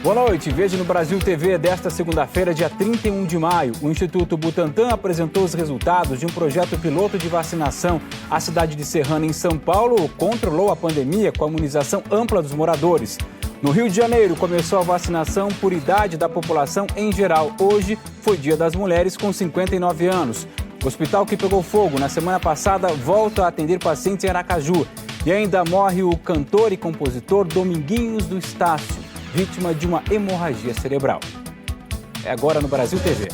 Boa noite, veja no Brasil TV desta segunda-feira, dia 31 de maio. O Instituto Butantan apresentou os resultados de um projeto piloto de vacinação. A cidade de Serrana, em São Paulo, controlou a pandemia com a imunização ampla dos moradores. No Rio de Janeiro, começou a vacinação por idade da população em geral. Hoje foi Dia das Mulheres com 59 anos. O hospital que pegou fogo na semana passada volta a atender pacientes em Aracaju. E ainda morre o cantor e compositor Dominguinhos do Estácio, vítima de uma hemorragia cerebral. É agora no Brasil TV.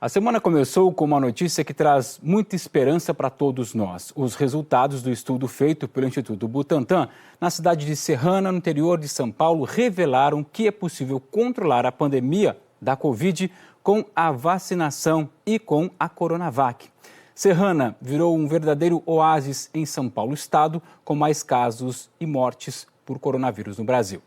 A semana começou com uma notícia que traz muita esperança para todos nós. Os resultados do estudo feito pelo Instituto Butantan na cidade de Serrana, no interior de São Paulo, revelaram que é possível controlar a pandemia da Covid com a vacinação e com a Coronavac. Serrana virou um verdadeiro oásis em São Paulo, estado com mais casos e mortes por coronavírus no Brasil.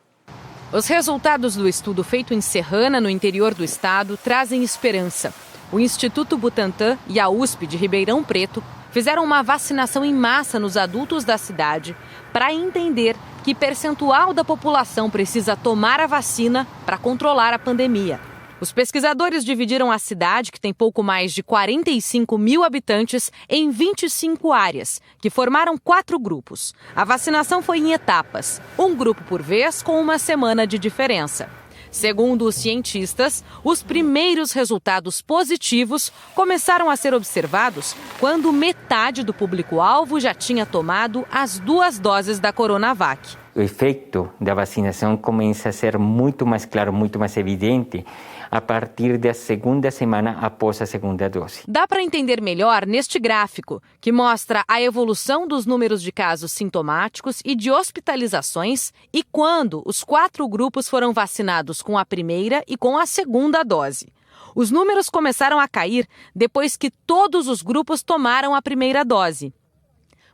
Os resultados do estudo feito em Serrana, no interior do estado, trazem esperança. O Instituto Butantan e a USP de Ribeirão Preto fizeram uma vacinação em massa nos adultos da cidade para entender que percentual da população precisa tomar a vacina para controlar a pandemia. Os pesquisadores dividiram a cidade, que tem pouco mais de 45 mil habitantes, em 25 áreas, que formaram 4 grupos. A vacinação foi em etapas, um grupo por vez, com uma semana de diferença. Segundo os cientistas, os primeiros resultados positivos começaram a ser observados quando metade do público-alvo já tinha tomado as 2 doses da Coronavac. O efeito da vacinação começa a ser muito mais claro, muito mais evidente a partir da segunda semana após a segunda dose. Dá para entender melhor neste gráfico, que mostra a evolução dos números de casos sintomáticos e de hospitalizações e quando os 4 grupos foram vacinados com a primeira e com a segunda dose. Os números começaram a cair depois que todos os grupos tomaram a primeira dose.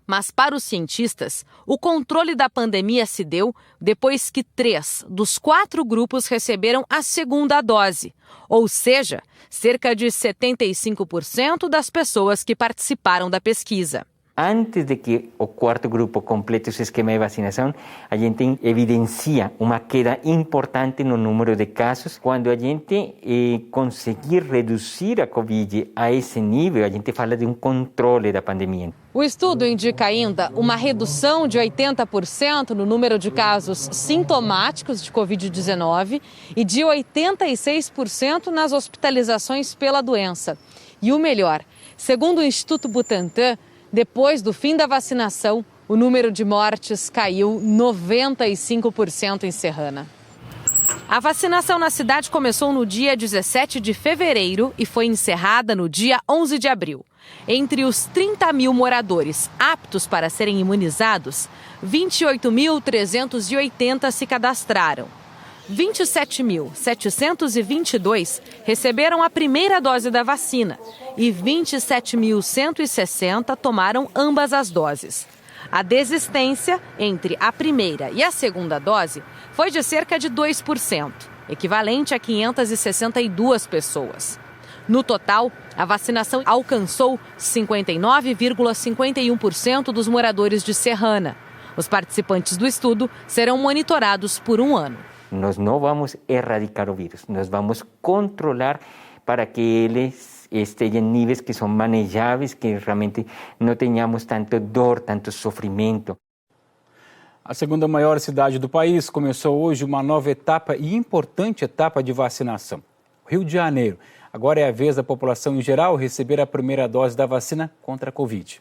Mas para os cientistas, o controle da pandemia se deu depois que 3 dos 4 grupos receberam a segunda dose, ou seja, cerca de 75% das pessoas que participaram da pesquisa. Antes de que o 4º grupo complete o esquema de vacinação, a gente evidencia uma queda importante no número de casos. Quando a gente conseguir reduzir a Covid a esse nível, a gente fala de um controle da pandemia. O estudo indica ainda uma redução de 80% no número de casos sintomáticos de Covid-19 e de 86% nas hospitalizações pela doença. E o melhor, segundo o Instituto Butantan, depois do fim da vacinação, o número de mortes caiu 95% em Serrana. A vacinação na cidade começou no dia 17 de fevereiro e foi encerrada no dia 11 de abril. Entre os 30 mil moradores aptos para serem imunizados, 28.380 se cadastraram. 27.722 receberam a primeira dose da vacina e 27.160 tomaram ambas as doses. A desistência entre a primeira e a segunda dose foi de cerca de 2%, equivalente a 562 pessoas. No total, a vacinação alcançou 59,51% dos moradores de Serrana. Os participantes do estudo serão monitorados por 1 ano. Nós não vamos erradicar o vírus, nós vamos controlar para que eles estejam em níveis que são manejáveis, que realmente não tenhamos tanto dor, tanto sofrimento. A segunda maior cidade do país começou hoje uma nova etapa e importante etapa de vacinação. Rio de Janeiro. Agora é a vez da população em geral receber a primeira dose da vacina contra a Covid.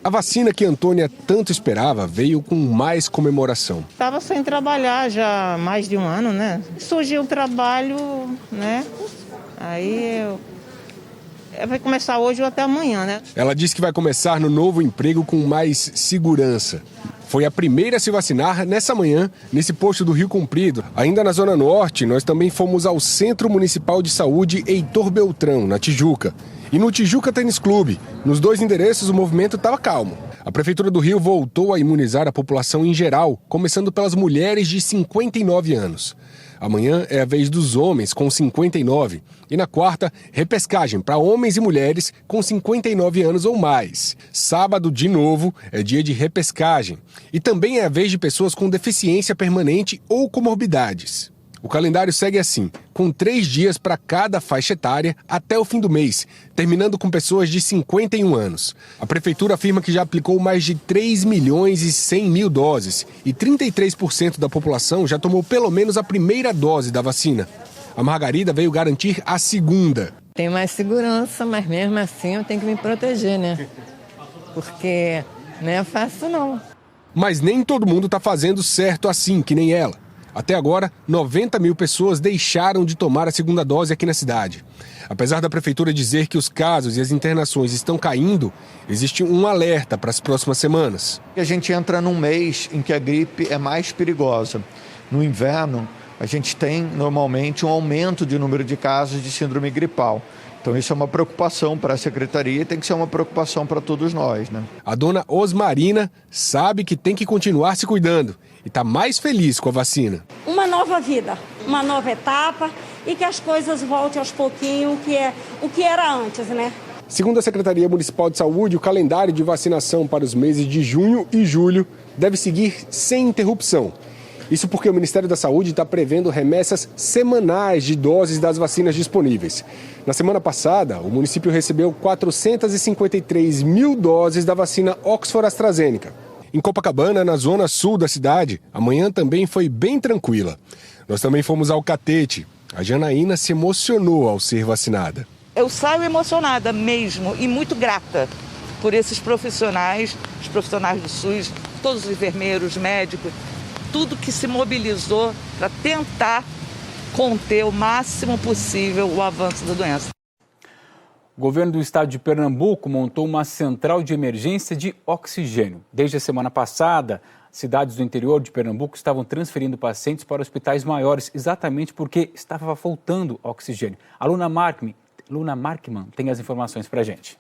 A vacina que Antônia tanto esperava veio com mais comemoração. Estava sem trabalhar já há mais de 1 ano, né? Surgiu o trabalho, né? Aí vai começar hoje ou até amanhã, né? Ela disse que vai começar no novo emprego com mais segurança. Foi a primeira a se vacinar nessa manhã, nesse posto do Rio Comprido. Ainda na Zona Norte, nós também fomos ao Centro Municipal de Saúde Heitor Beltrão, na Tijuca. E no Tijuca Tênis Clube. Nos 2 endereços o movimento estava calmo. A Prefeitura do Rio voltou a imunizar a população em geral, começando pelas mulheres de 59 anos. Amanhã é a vez dos homens com 59 e na quarta, repescagem para homens e mulheres com 59 anos ou mais. Sábado, de novo, é dia de repescagem e também é a vez de pessoas com deficiência permanente ou comorbidades. O calendário segue assim, com 3 dias para cada faixa etária até o fim do mês, terminando com pessoas de 51 anos. A Prefeitura afirma que já aplicou mais de 3 milhões e 100 mil doses e 33% da população já tomou pelo menos a primeira dose da vacina. A Margarida veio garantir a segunda. Tem mais segurança, mas mesmo assim eu tenho que me proteger, né? Porque não é fácil não. Mas nem todo mundo está fazendo certo assim, que nem ela. Até agora, 90 mil pessoas deixaram de tomar a segunda dose aqui na cidade. Apesar da Prefeitura dizer que os casos e as internações estão caindo, existe um alerta para as próximas semanas. A gente entra num mês em que a gripe é mais perigosa. No inverno, a gente tem normalmente um aumento de número de casos de síndrome gripal. Então isso é uma preocupação para a Secretaria e tem que ser uma preocupação para todos nós, né? A dona Osmarina sabe que tem que continuar se cuidando e está mais feliz com a vacina. Uma nova vida, uma nova etapa e que as coisas voltem aos pouquinhos, o que era antes, né? Segundo a Secretaria Municipal de Saúde, o calendário de vacinação para os meses de junho e julho deve seguir sem interrupção. Isso porque o Ministério da Saúde está prevendo remessas semanais de doses das vacinas disponíveis. Na semana passada, o município recebeu 453 mil doses da vacina Oxford AstraZeneca. Em Copacabana, na zona sul da cidade, a manhã também foi bem tranquila. Nós também fomos ao Catete. A Janaína se emocionou ao ser vacinada. Eu saio emocionada mesmo e muito grata por esses profissionais, os profissionais do SUS, todos os enfermeiros, médicos, tudo que se mobilizou para tentar conter o máximo possível o avanço da doença. O governo do estado de Pernambuco montou uma central de emergência de oxigênio. Desde a semana passada, cidades do interior de Pernambuco estavam transferindo pacientes para hospitais maiores, exatamente porque estava faltando oxigênio. A Luna Markman tem as informações para a gente.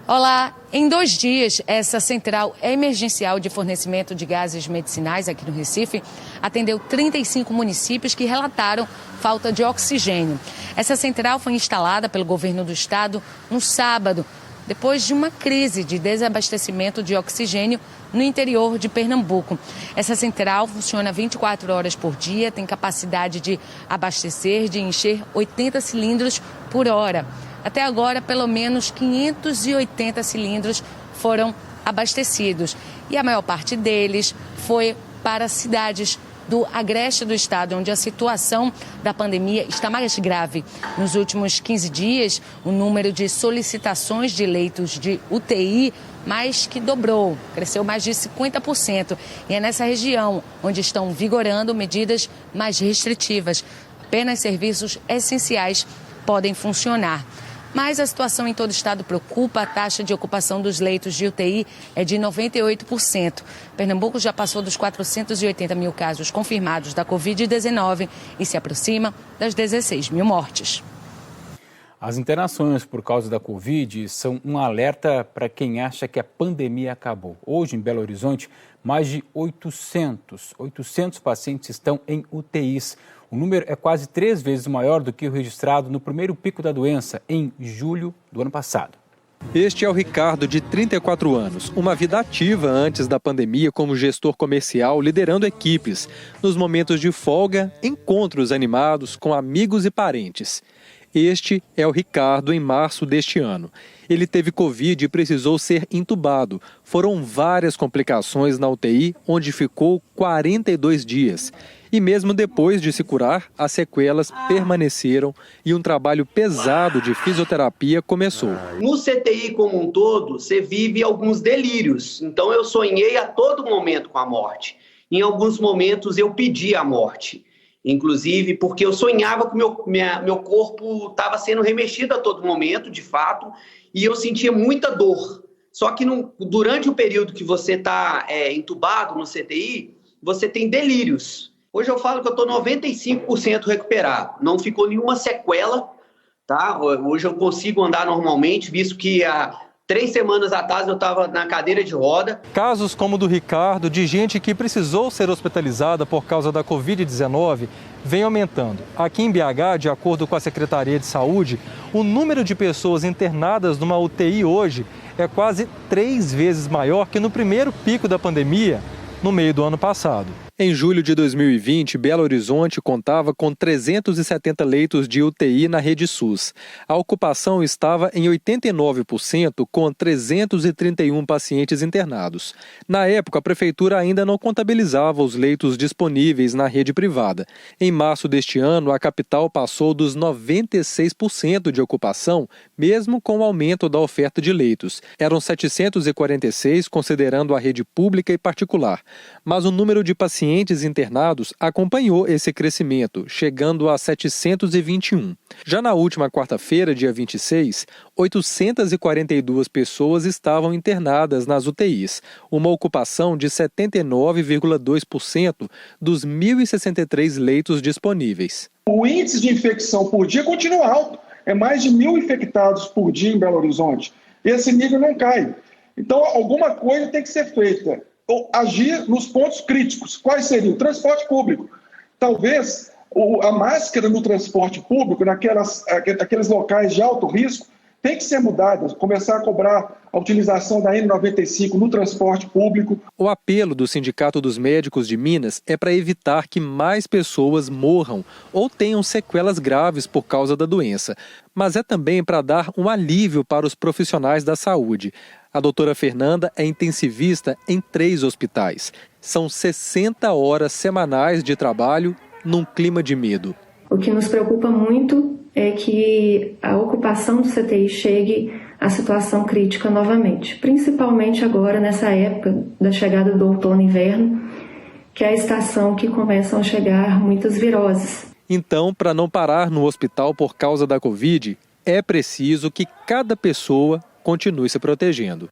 Olá, em 2 dias, essa central emergencial de fornecimento de gases medicinais aqui no Recife atendeu 35 municípios que relataram falta de oxigênio. Essa central foi instalada pelo governo do estado no sábado, depois de uma crise de desabastecimento de oxigênio no interior de Pernambuco. Essa central funciona 24 horas por dia, tem capacidade de abastecer, de encher 80 cilindros por hora. Até agora, pelo menos 580 cilindros foram abastecidos e a maior parte deles foi para cidades do agreste do estado, onde a situação da pandemia está mais grave. Nos últimos 15 dias, o número de solicitações de leitos de UTI mais que dobrou, cresceu mais de 50%. E é nessa região onde estão vigorando medidas mais restritivas. Apenas serviços essenciais podem funcionar. Mas a situação em todo o estado preocupa. A taxa de ocupação dos leitos de UTI é de 98%. Pernambuco já passou dos 480 mil casos confirmados da Covid-19 e se aproxima das 16 mil mortes. As internações por causa da Covid são um alerta para quem acha que a pandemia acabou. Hoje, em Belo Horizonte, mais de 800 pacientes estão em UTIs. O número é quase 3 vezes maior do que o registrado no primeiro pico da doença, em julho do ano passado. Este é o Ricardo, de 34 anos. Uma vida ativa antes da pandemia como gestor comercial, liderando equipes. Nos momentos de folga, encontros animados com amigos e parentes. Este é o Ricardo em março deste ano. Ele teve Covid e precisou ser entubado. Foram várias complicações na UTI, onde ficou 42 dias. E mesmo depois de se curar, as sequelas permaneceram e um trabalho pesado de fisioterapia começou. No CTI como um todo, você vive alguns delírios. Então eu sonhei a todo momento com a morte. Em alguns momentos eu pedi a morte. Inclusive porque eu sonhava que meu corpo estava sendo remexido a todo momento, de fato, e eu sentia muita dor. Só que durante o período que você está entubado no CTI, você tem delírios. Hoje eu falo que eu estou 95% recuperado, não ficou nenhuma sequela, tá? Hoje eu consigo andar normalmente, visto que 3 semanas atrás eu estava na cadeira de roda. Casos como o do Ricardo, de gente que precisou ser hospitalizada por causa da Covid-19, vem aumentando. Aqui em BH, de acordo com a Secretaria de Saúde, o número de pessoas internadas numa UTI hoje é quase 3 vezes maior que no primeiro pico da pandemia, no meio do ano passado. Em julho de 2020, Belo Horizonte contava com 370 leitos de UTI na rede SUS. A ocupação estava em 89%, com 331 pacientes internados. Na época, a prefeitura ainda não contabilizava os leitos disponíveis na rede privada. Em março deste ano, a capital passou dos 96% de ocupação, mesmo com o aumento da oferta de leitos. Eram 746, considerando a rede pública e particular. Mas o número de pacientes internados acompanhou esse crescimento, chegando a 721. Já na última quarta-feira, dia 26, 842 pessoas estavam internadas nas UTIs, uma ocupação de 79,2% dos 1.063 leitos disponíveis. O índice de infecção por dia continua alto, é mais de 1.000 infectados por dia em Belo Horizonte. Esse nível não cai. Então, alguma coisa tem que ser feita. Ou agir nos pontos críticos. Quais seriam? O transporte público. Talvez a máscara no transporte público, naqueles locais de alto risco, tem que ser mudada, começar a cobrar a utilização da N95 no transporte público. O apelo do Sindicato dos Médicos de Minas é para evitar que mais pessoas morram ou tenham sequelas graves por causa da doença, mas é também para dar um alívio para os profissionais da saúde. A doutora Fernanda é intensivista em 3 hospitais. São 60 horas semanais de trabalho num clima de medo. O que nos preocupa muito é que a ocupação do CTI chegue à situação crítica novamente, principalmente agora nessa época da chegada do outono e inverno, que é a estação que começam a chegar muitas viroses. Então, para não parar no hospital por causa da Covid, é preciso que cada pessoa continue se protegendo.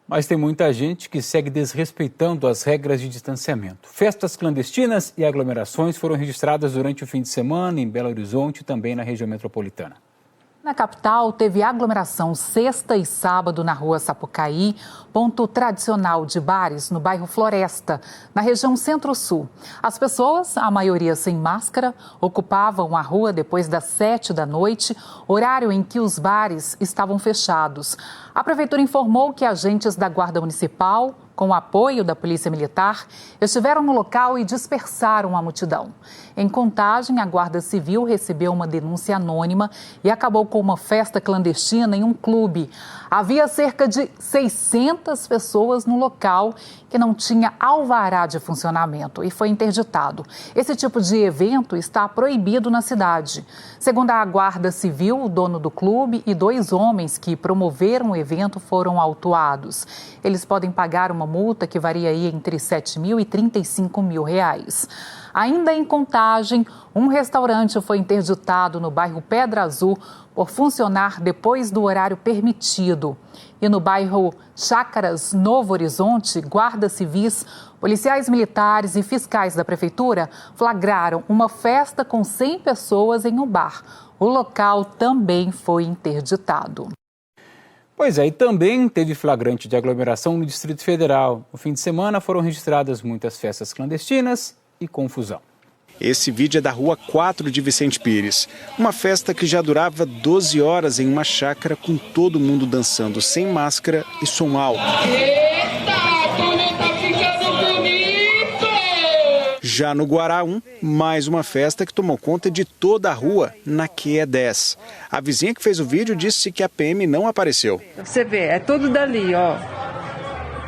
Mas tem muita gente que segue desrespeitando as regras de distanciamento. Festas clandestinas e aglomerações foram registradas durante o fim de semana em Belo Horizonte e também na região metropolitana. Na capital, teve aglomeração sexta e sábado na rua Sapucaí, ponto tradicional de bares no bairro Floresta, na região Centro-Sul. As pessoas, a maioria sem máscara, ocupavam a rua depois das 7 da noite, horário em que os bares estavam fechados. A prefeitura informou que agentes da Guarda Municipal, com o apoio da Polícia Militar, estiveram no local e dispersaram a multidão. Em Contagem, a Guarda Civil recebeu uma denúncia anônima e acabou com uma festa clandestina em um clube. Havia cerca de 600 pessoas no local que não tinha alvará de funcionamento e foi interditado. Esse tipo de evento está proibido na cidade. Segundo a Guarda Civil, o dono do clube e 2 homens que promoveram o evento foram autuados. Eles podem pagar uma multa que varia aí entre R$7.000 e R$35.000. Ainda em Contagem, um restaurante foi interditado no bairro Pedra Azul por funcionar depois do horário permitido. E no bairro Chácaras, Novo Horizonte, guardas civis, policiais militares e fiscais da prefeitura flagraram uma festa com 100 pessoas em um bar. O local também foi interditado. Pois é, e também teve flagrante de aglomeração no Distrito Federal. No fim de semana foram registradas muitas festas clandestinas e confusão. Esse vídeo é da Rua 4 de Vicente Pires. Uma festa que já durava 12 horas em uma chácara com todo mundo dançando sem máscara e som alto. Já no Guará 1, mais uma festa que tomou conta de toda a rua na QE10. A vizinha que fez o vídeo disse que a PM não apareceu. Você vê, é tudo dali, ó.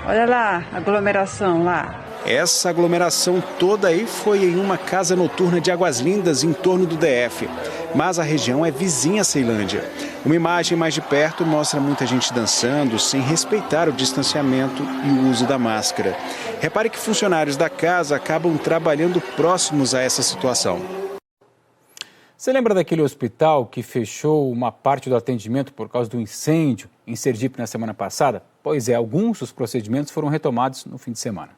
Olha lá, a aglomeração lá. Essa aglomeração toda aí foi em uma casa noturna de Águas Lindas, em torno do DF. Mas a região é vizinha a Ceilândia. Uma imagem mais de perto mostra muita gente dançando sem respeitar o distanciamento e o uso da máscara. Repare que funcionários da casa acabam trabalhando próximos a essa situação. Você lembra daquele hospital que fechou uma parte do atendimento por causa do incêndio em Sergipe na semana passada? Pois é, alguns dos procedimentos foram retomados no fim de semana.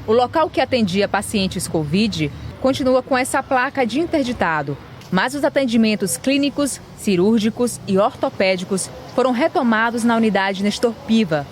O local que atendia pacientes Covid continua com essa placa de interditado, mas os atendimentos clínicos, cirúrgicos e ortopédicos foram retomados na unidade Nestor Piva.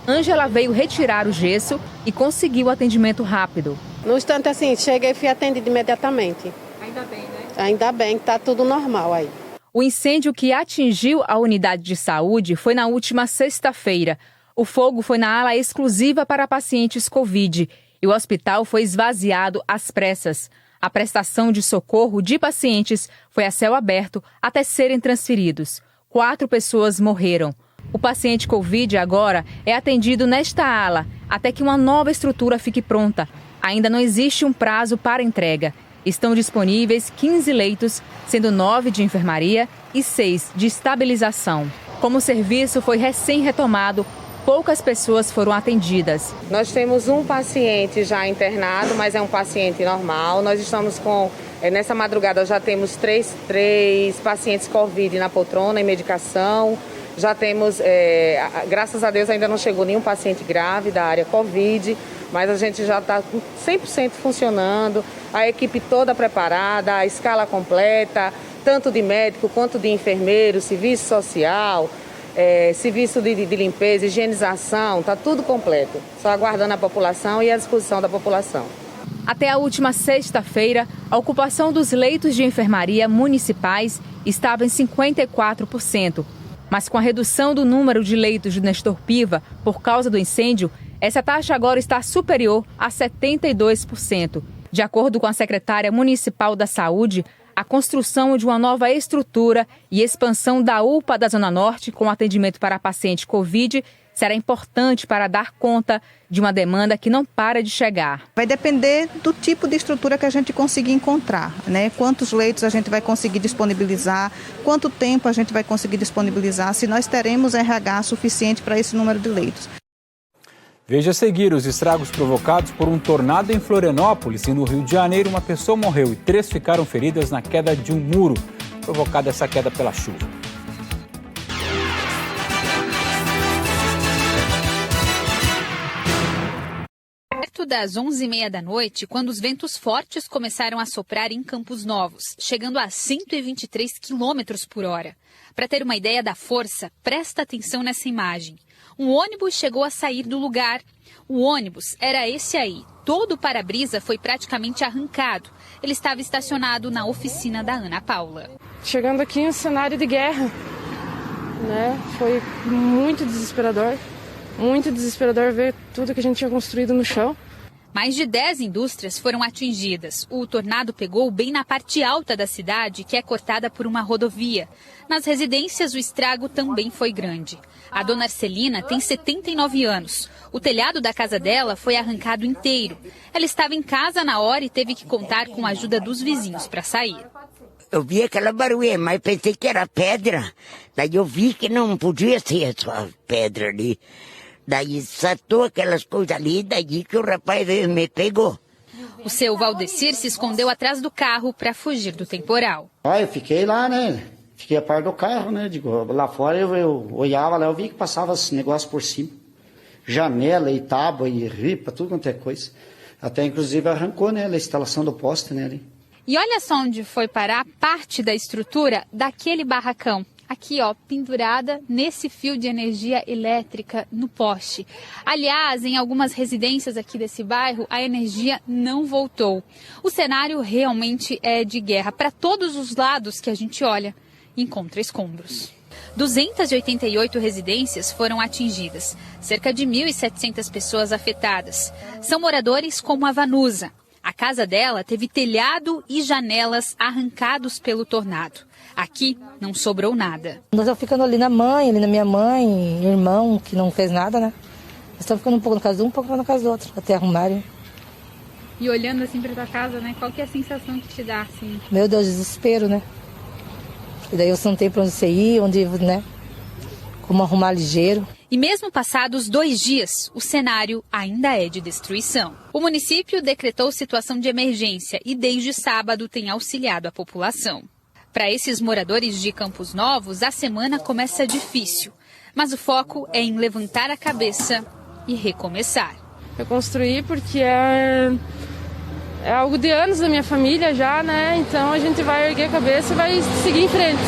Ângela veio retirar o gesso e conseguiu atendimento rápido. No instante assim, cheguei e fui atendida imediatamente. Ainda bem, né? Ainda bem que está tudo normal aí. O incêndio que atingiu a unidade de saúde foi na última sexta-feira. O fogo foi na ala exclusiva para pacientes Covid e o hospital foi esvaziado às pressas. A prestação de socorro de pacientes foi a céu aberto até serem transferidos. 4 pessoas morreram. O paciente Covid agora é atendido nesta ala até que uma nova estrutura fique pronta. Ainda não existe um prazo para entrega. Estão disponíveis 15 leitos, sendo 9 de enfermaria e 6 de estabilização. Como o serviço foi recém-retomado, poucas pessoas foram atendidas. Nós temos um paciente já internado, mas é um paciente normal. Nós estamos com, nessa madrugada já temos três pacientes Covid na poltrona, em medicação. Já temos, graças a Deus ainda não chegou nenhum paciente grave da área Covid, mas a gente já está 100% funcionando, a equipe toda preparada, a escala completa, tanto de médico quanto de enfermeiro, serviço social, serviço de limpeza, higienização, está tudo completo, só aguardando a população e à disposição da população. Até a última sexta-feira, a ocupação dos leitos de enfermaria municipais estava em 54%. Mas com a redução do número de leitos de Nestor Piva por causa do incêndio, essa taxa agora está superior a 72%. De acordo com a secretária municipal da Saúde, a construção de uma nova estrutura e expansão da UPA da Zona Norte com atendimento para paciente Covid será importante para dar conta de uma demanda que não para de chegar. Vai depender do tipo de estrutura que a gente conseguir encontrar, né? Quantos leitos a gente vai conseguir disponibilizar, quanto tempo a gente vai conseguir disponibilizar, se nós teremos RH suficiente para esse número de leitos. Veja a seguir os estragos provocados por um tornado em Florianópolis e no Rio de Janeiro. Uma pessoa morreu e 3 ficaram feridas na queda de um muro, provocada essa queda pela chuva. Perto das 11h30 da noite, quando os ventos fortes começaram a soprar em Campos Novos, chegando a 123 km por hora. Para ter uma ideia da força, presta atenção nessa imagem. Um ônibus chegou a sair do lugar. O ônibus era esse aí. Todo o para-brisa foi praticamente arrancado. Ele estava estacionado na oficina da Ana Paula. Chegando aqui em um cenário de guerra, né? Foi muito desesperador ver tudo que a gente tinha construído no chão. Mais de 10 indústrias foram atingidas. O tornado pegou bem na parte alta da cidade, que é cortada por uma rodovia. Nas residências, o estrago também foi grande. A dona Arcelina tem 79 anos. O telhado da casa dela foi arrancado inteiro. Ela estava em casa na hora e teve que contar com a ajuda dos vizinhos para sair. Eu vi aquela barulha, mas pensei que era pedra. Daí eu vi que não podia ser só pedra ali. Daí saltou aquelas coisas ali, daí que o rapaz veio e me pegou. O seu Valdecir se escondeu atrás do carro para fugir do temporal. Eu fiquei lá, né? Fiquei a par do carro, né? Digo, lá fora eu olhava lá, eu vi que passava esse negócio por cima. Janela e tábua e ripa, tudo quanto é coisa. Até inclusive arrancou, né? A instalação do poste, né? Ali. E olha só onde foi parar parte da estrutura daquele barracão. Aqui, ó, pendurada nesse fio de energia elétrica no poste. Aliás, em algumas residências aqui desse bairro, a energia não voltou. O cenário realmente é de guerra. Para todos os lados que a gente olha, encontra escombros. 288 residências foram atingidas. Cerca de 1.700 pessoas afetadas. São moradores como a Vanusa. A casa dela teve telhado e janelas arrancados pelo tornado. Aqui não sobrou nada. Nós estamos ficando ali na minha mãe, irmão, que não fez nada, né? Nós estamos ficando um pouco na casa de um pouco na casa do outro, até arrumarem. E olhando assim para tua casa, né? Qual que é a sensação que te dá, assim? Meu Deus, desespero, né? E daí você não tem para onde você ir, né? Como arrumar ligeiro. E mesmo passados 2 dias, o cenário ainda é de destruição. O município decretou situação de emergência e desde sábado tem auxiliado a população. Para esses moradores de Campos Novos, a semana começa difícil. Mas o foco é em levantar a cabeça e recomeçar. Eu construí porque é algo de anos da minha família já, né? Então a gente vai erguer a cabeça e vai seguir em frente.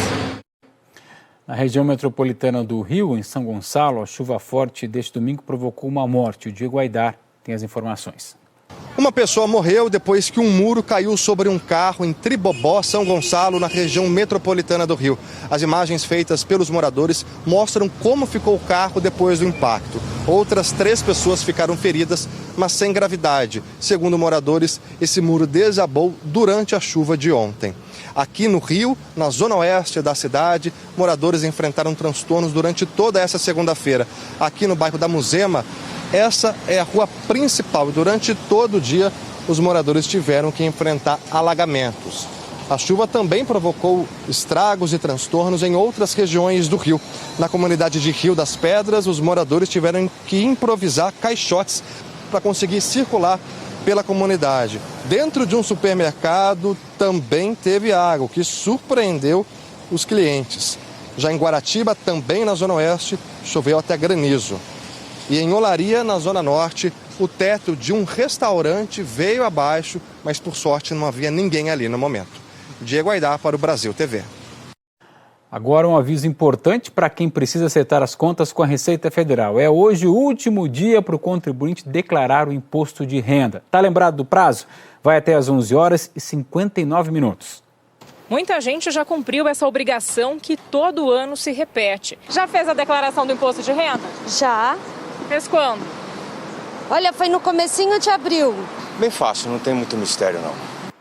Na região metropolitana do Rio, em São Gonçalo, a chuva forte deste domingo provocou uma morte. O Diego Aidar tem as informações. Uma pessoa morreu depois que um muro caiu sobre um carro em Tribobó, São Gonçalo, na região metropolitana do Rio. As imagens feitas pelos moradores mostram como ficou o carro depois do impacto. Outras 3 pessoas ficaram feridas, mas sem gravidade. Segundo moradores, esse muro desabou durante a chuva de ontem. Aqui no Rio, na zona oeste da cidade, moradores enfrentaram transtornos durante toda essa segunda-feira. Aqui no bairro da Muzema, essa é a rua principal e durante todo o dia os moradores tiveram que enfrentar alagamentos. A chuva também provocou estragos e transtornos em outras regiões do Rio. Na comunidade de Rio das Pedras, os moradores tiveram que improvisar caixotes para conseguir circular pela comunidade. Dentro de um supermercado também teve água, o que surpreendeu os clientes. Já em Guaratiba, também na zona oeste, choveu até granizo. E em Olaria, na zona norte, o teto de um restaurante veio abaixo, mas por sorte não havia ninguém ali no momento. Diego Aidar para o Brasil TV. Agora um aviso importante para quem precisa acertar as contas com a Receita Federal. É hoje o último dia para o contribuinte declarar o imposto de renda. Está lembrado do prazo? Vai até às 11h59. Muita gente já cumpriu essa obrigação que todo ano se repete. Já fez a declaração do imposto de renda? Já. Fez quando? Olha, foi no comecinho de abril. Bem fácil, não tem muito mistério não.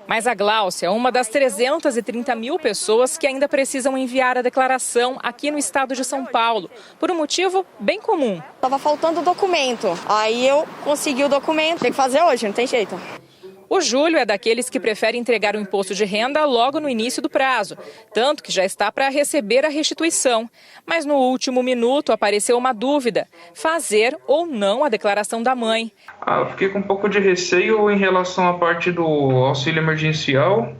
Mas a Gláucia é uma das 330 mil pessoas que ainda precisam enviar a declaração aqui no estado de São Paulo, por um motivo bem comum. Tava faltando o documento, aí eu consegui o documento, tem que fazer hoje, não tem jeito. O Júlio é daqueles que prefere entregar o imposto de renda logo no início do prazo, tanto que já está para receber a restituição. Mas no último minuto apareceu uma dúvida, fazer ou não a declaração da mãe. Eu fiquei com um pouco de receio em relação à parte do auxílio emergencial,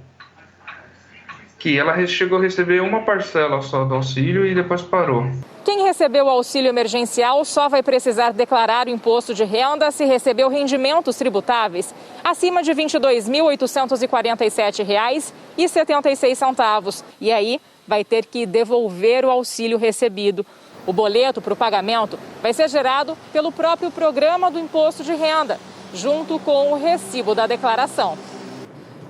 que ela chegou a receber uma parcela só do auxílio e depois parou. Quem recebeu o auxílio emergencial só vai precisar declarar o imposto de renda se recebeu rendimentos tributáveis acima de R$ 22.847,76. E aí vai ter que devolver o auxílio recebido. O boleto para o pagamento vai ser gerado pelo próprio programa do imposto de renda, junto com o recibo da declaração.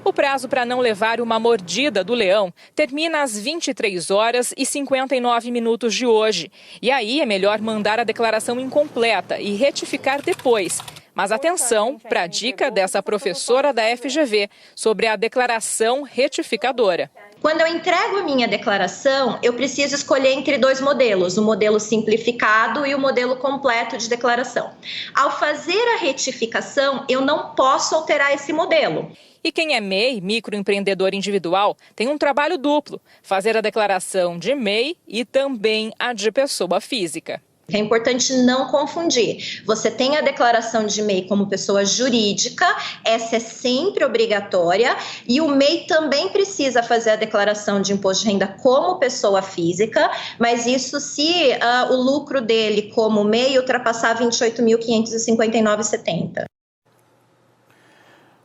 O prazo para não levar uma mordida do leão termina às 23h59 de hoje. E aí é melhor mandar a declaração incompleta e retificar depois. Mas atenção para a dica dessa professora da FGV sobre a declaração retificadora. Quando eu entrego a minha declaração, eu preciso escolher entre 2 modelos, o modelo simplificado e o modelo completo de declaração. Ao fazer a retificação, eu não posso alterar esse modelo. E quem é MEI, microempreendedor individual, tem um trabalho duplo, fazer a declaração de MEI e também a de pessoa física. É importante não confundir. Você tem a declaração de MEI como pessoa jurídica, essa é sempre obrigatória, e o MEI também precisa fazer a declaração de imposto de renda como pessoa física, mas isso se o lucro dele como MEI ultrapassar R$ 28.559,70.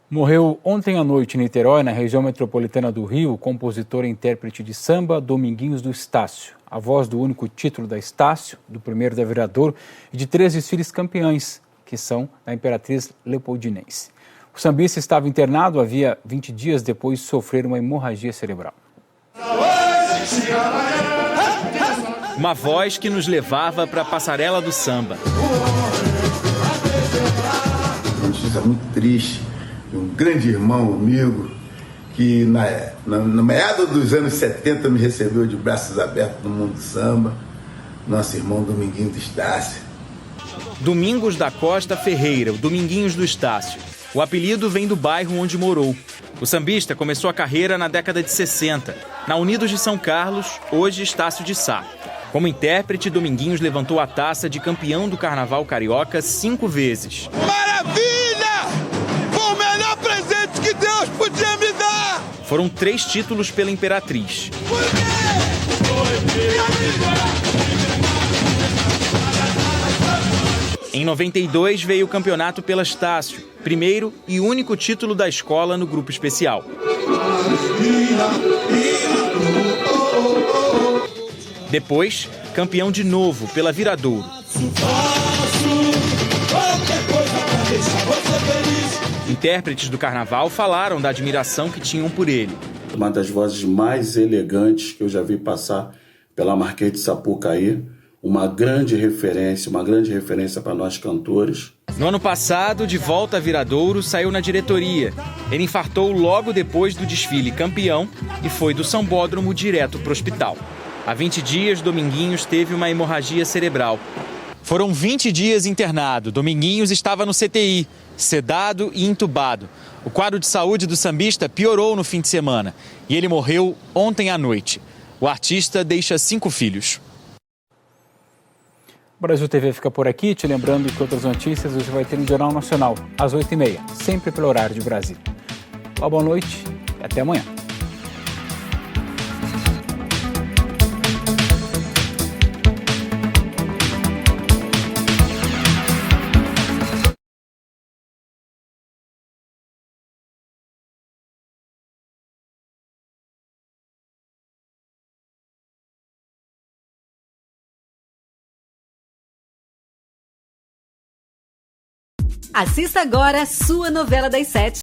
Morreu ontem à noite em Niterói, na região metropolitana do Rio, o compositor e intérprete de samba Dominguinhos do Estácio. A voz do único título da Estácio, do primeiro da Viradouro e de 3 desfiles campeãs, que são da Imperatriz Leopoldinense. O sambista estava internado havia 20 dias depois de sofrer uma hemorragia cerebral. Uma voz que nos levava para a passarela do samba. Uma notícia muito triste. Um grande irmão, amigo, que no meado dos anos 70 me recebeu de braços abertos no mundo do samba, nosso irmão Dominguinhos do Estácio. Domingos da Costa Ferreira, o Dominguinhos do Estácio. O apelido vem do bairro onde morou. O sambista começou a carreira na década de 60, na Unidos de São Carlos, hoje Estácio de Sá. Como intérprete, Dominguinhos levantou a taça de campeão do Carnaval Carioca 5 vezes. Maravilha! Foi o melhor presente que Deus podia me dar! Foram 3 títulos pela Imperatriz. Por quê? Em 92 veio o campeonato pela Estácio, primeiro e único título da escola no grupo especial. Depois, campeão de novo pela Viradouro. Intérpretes do carnaval falaram da admiração que tinham por ele. Uma das vozes mais elegantes que eu já vi passar pela Marquês de Sapucaí. Uma grande referência para nós cantores. No ano passado, de volta a Viradouro, saiu na diretoria. Ele infartou logo depois do desfile campeão e foi do Sambódromo direto para o hospital. Há 20 dias, Dominguinhos teve uma hemorragia cerebral. Foram 20 dias internado. Dominguinhos estava no CTI, sedado e entubado. O quadro de saúde do sambista piorou no fim de semana e ele morreu ontem à noite. O artista deixa 5 filhos. O Brasil TV fica por aqui, te lembrando que outras notícias você vai ter no Jornal Nacional, às 8h30, sempre pelo horário de Brasília. Uma boa noite e até amanhã. Assista agora a sua novela das 7.